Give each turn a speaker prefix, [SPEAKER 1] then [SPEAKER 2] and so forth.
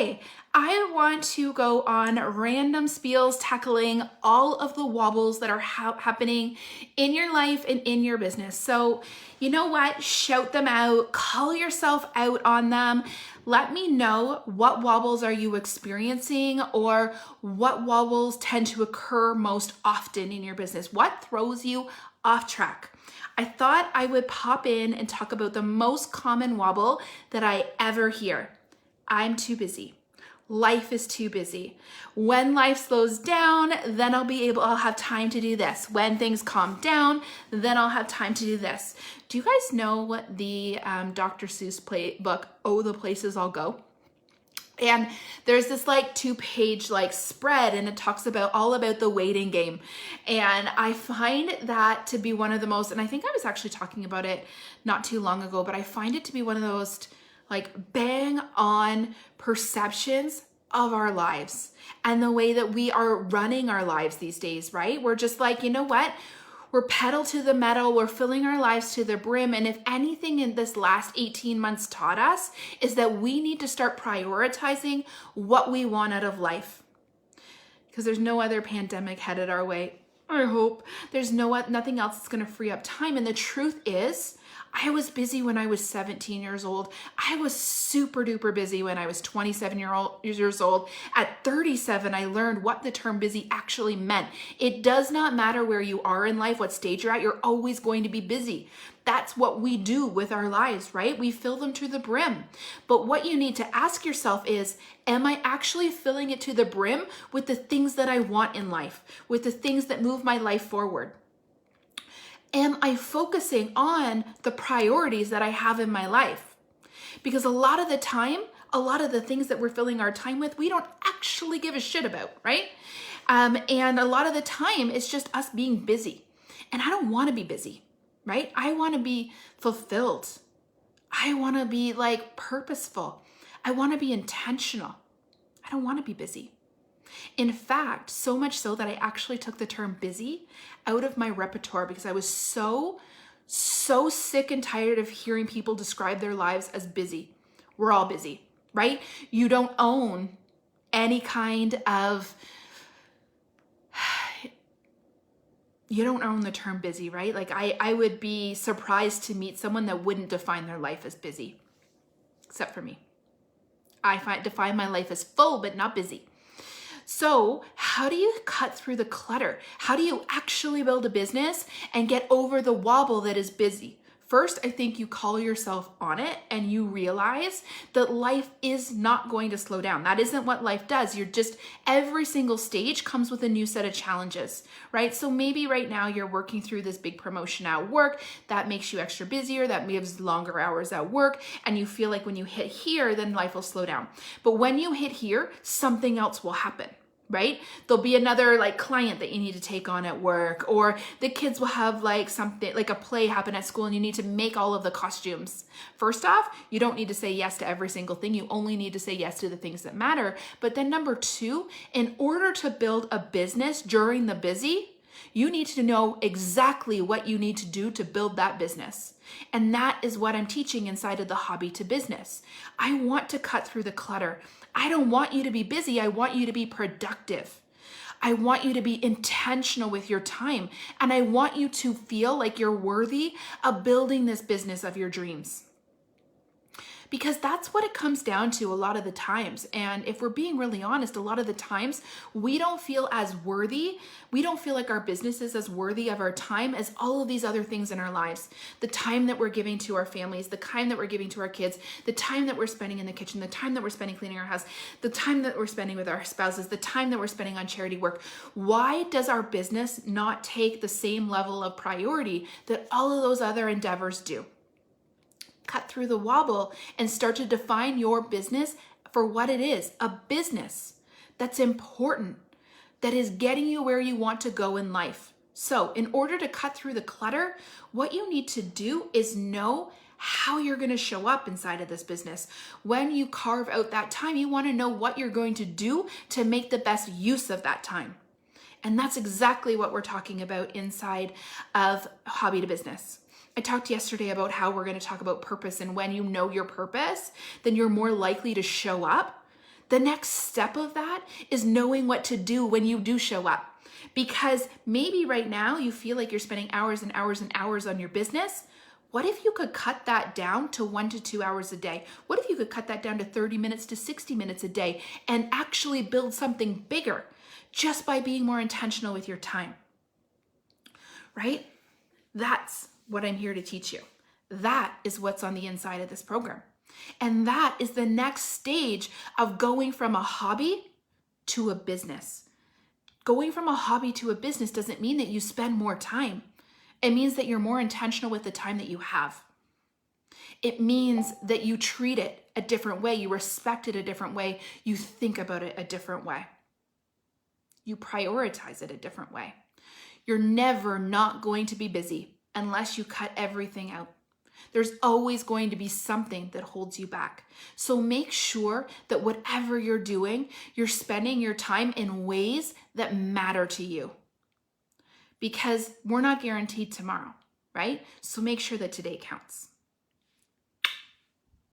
[SPEAKER 1] Today, I want to go on random spiels tackling all of the wobbles that are happening in your life and in your business. So, you know what? Shout them out, call yourself out on them. Let me know what wobbles are you experiencing, or what wobbles tend to occur most often in your business. What throws you off track? I thought I would pop in and talk about the most common wobble that I ever hear. I'm too busy. Life is too busy. When life slows down, then I'll have time to do this. When things calm down, then I'll have time to do this. Do you guys know what the Dr. Seuss book, Oh, the Places I'll Go? And there's this like 2-page like spread, and it talks about all about the waiting game. And I find that to be one of the most, and I think I was actually talking about it not too long ago, but I find it to be one of the most like bang on perceptions of our lives and the way that we are running our lives these days, right? We're just like, you know what? We're pedal to the metal. We're filling our lives to the brim. And if anything in this last 18 months taught us is that we need to start prioritizing what we want out of life. Because there's no other pandemic headed our way. I hope there's nothing else that's going to free up time. And the truth is, I was busy when I was 17 years old. I was super duper busy when I was 27 years old. At 37, I learned what the term busy actually meant. It does not matter where you are in life, what stage you're at, you're always going to be busy. That's what we do with our lives, right? We fill them to the brim. But what you need to ask yourself is, am I actually filling it to the brim with the things that I want in life, with the things that move my life forward? Am I focusing on the priorities that I have in my life? Because a lot of the time, a lot of the things that we're filling our time with, we don't actually give a shit about, right? And a lot of the time, it's just us being busy. And I don't want to be busy, right? I want to be fulfilled. I want to be like purposeful. I want to be intentional. I don't want to be busy. In fact, so much so that I actually took the term busy out of my repertoire because I was so sick and tired of hearing people describe their lives as busy. We're all busy, right? You don't own any kind of, you don't own the term busy, right? Like I would be surprised to meet someone that wouldn't define their life as busy, except for me. I define my life as full, but not busy. So how do you cut through the clutter? How do you actually build a business and get over the wobble that is busy? First, I think you call yourself on it and you realize that life is not going to slow down. That isn't what life does. Every single stage comes with a new set of challenges, right? So maybe right now you're working through this big promotion at work that makes you extra busier, that gives longer hours at work, and you feel like when you hit here, then life will slow down. But when you hit here, something else will happen. Right? There'll be another like client that you need to take on at work, or the kids will have like something like a play happen at school and you need to make all of the costumes. First off, you don't need to say yes to every single thing. You only need to say yes to the things that matter. But then number 2, in order to build a business during the busy, you need to know exactly what you need to do to build that business. And that is what I'm teaching inside of the Hobby to Business. I want to cut through the clutter. I don't want you to be busy. I want you to be productive. I want you to be intentional with your time. And I want you to feel like you're worthy of building this business of your dreams. Because that's what it comes down to a lot of the times. And if we're being really honest, a lot of the times we don't feel as worthy. We don't feel like our business is as worthy of our time as all of these other things in our lives. The time that we're giving to our families, the time that we're giving to our kids, the time that we're spending in the kitchen, the time that we're spending cleaning our house, the time that we're spending with our spouses, the time that we're spending on charity work. Why does our business not take the same level of priority that all of those other endeavors do? Cut through the wobble and start to define your business for what it is, a business that's important, that is getting you where you want to go in life. So in order to cut through the clutter, what you need to do is know how you're going to show up inside of this business. When you carve out that time, you want to know what you're going to do to make the best use of that time. And that's exactly what we're talking about inside of Hobby to Business. I talked yesterday about how we're going to talk about purpose, and when you know your purpose, then you're more likely to show up The next step of that is knowing what to do when you do show up. Because maybe right now you feel like you're spending hours and hours and hours on your business. What if you could cut that down to 1 to 2 hours a day? What if you could cut that down to 30 minutes to 60 minutes a day and actually build something bigger just by being more intentional with your time? Right? That's what I'm here to teach you. That is what's on the inside of this program. And that is the next stage of going from a hobby to a business. Going from a hobby to a business doesn't mean that you spend more time. It means that you're more intentional with the time that you have. It means that you treat it a different way, you respect it a different way, you think about it a different way. You prioritize it a different way. You're never not going to be busy unless you cut everything out. There's always going to be something that holds you back. So make sure that whatever you're doing, you're spending your time in ways that matter to you. Because we're not guaranteed tomorrow, right? So make sure that today counts.